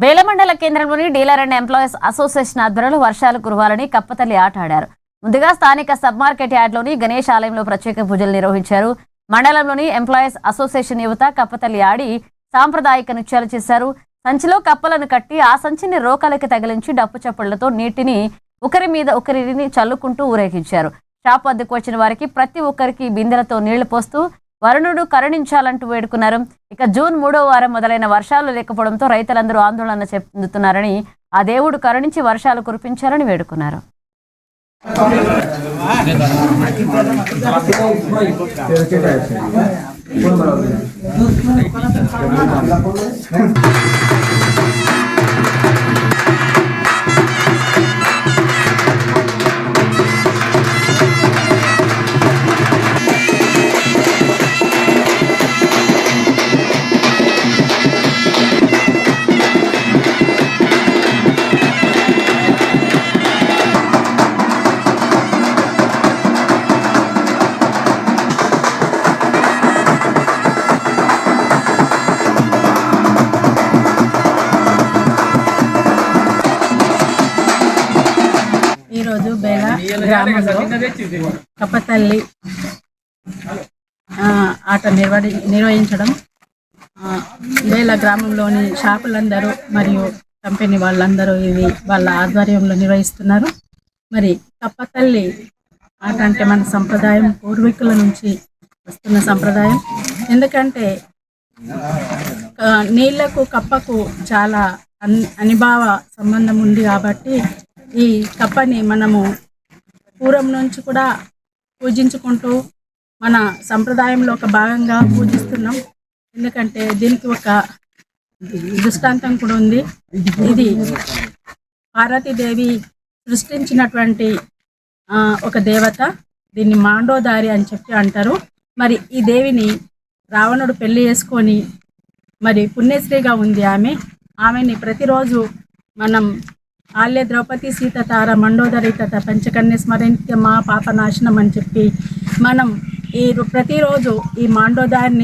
వేలమండల కేంద్రంలోని dealer and employees association ఆధ్వర్యంలో వర్షాలు కురవాలని కప్పతల్లి ఆట ఆడారు. ముందుగా స్థానిక సబ్ మార్కెట్ యార్డ్లోని గణేష్ ఆలయంలో ప్రత్యేక పూజలు నిర్వహించారు. మండలంలోని ఎంప్లాయీస్ అసోసియేషన్ యువత కప్పతల్లి ఆడి సాంప్రదాయిక నృత్యాలు చేశారు. సంచిలో కప్పలను కట్టి ఆ సంచిని రోకాలకి తగిలించి డప్పు చప్పుళ్లతో నీటిని ఒకరి మీద ఒకరిని చల్లుకుంటూ ఊరేగించారు. షాప్ వద్దకు వచ్చిన వారికి ప్రతి ఒక్కరికి బిందెలతో నీళ్లు పోస్తూ వరుణుడు కరుణించాలంటూ వేడుకున్నారు. ఇక జూన్ 3వ వారం మొదలైన వర్షాలు లేకపోవడంతో రైతులందరూ ఆందోళన చెందుతున్నారని, ఆ దేవుడు కరుణించి వర్షాలు కురిపించాలని వేడుకున్నారు. ఈరోజు బేల గ్రామంలో కప్పతల్లి ఆట నిర్వహించడం బేల గ్రామంలోని షాపులందరూ మరియు కంపెనీ వాళ్ళందరూ ఇది వాళ్ళ ఆధ్వర్యంలో నిర్వహిస్తున్నారు. మరి కప్పతల్లి ఆట అంటే మన సంప్రదాయం, పూర్వీకుల నుంచి వస్తున్న సంప్రదాయం. ఎందుకంటే నీళ్లకు కప్పకు చాలా అనిభావ సంబంధం ఉంది కాబట్టి ఈ కప్పని మనము పూర్వం నుంచి కూడా పూజించుకుంటూ మన సంప్రదాయంలో ఒక భాగంగా పూజిస్తున్నాం. ఎందుకంటే దీనికి ఒక దృష్టాంతం కూడా ఉంది. ఇది పార్వతీదేవి సృష్టించినటువంటి ఒక దేవత. దీన్ని మాండోదారి అని చెప్పి అంటారు. మరి ఈ దేవిని రావణుడు పెళ్లి చేసుకొని మరి పుణ్యశ్రీగా ఉంది ఆమెని ప్రతిరోజు మనం ఆల్య ద్రౌపది సీత తార మండోదరి తత పంచకన్య స్మరణిత్య మా పాప నాశనం అని చెప్పి మనం ప్రతిరోజు ఈ మాండోదారిని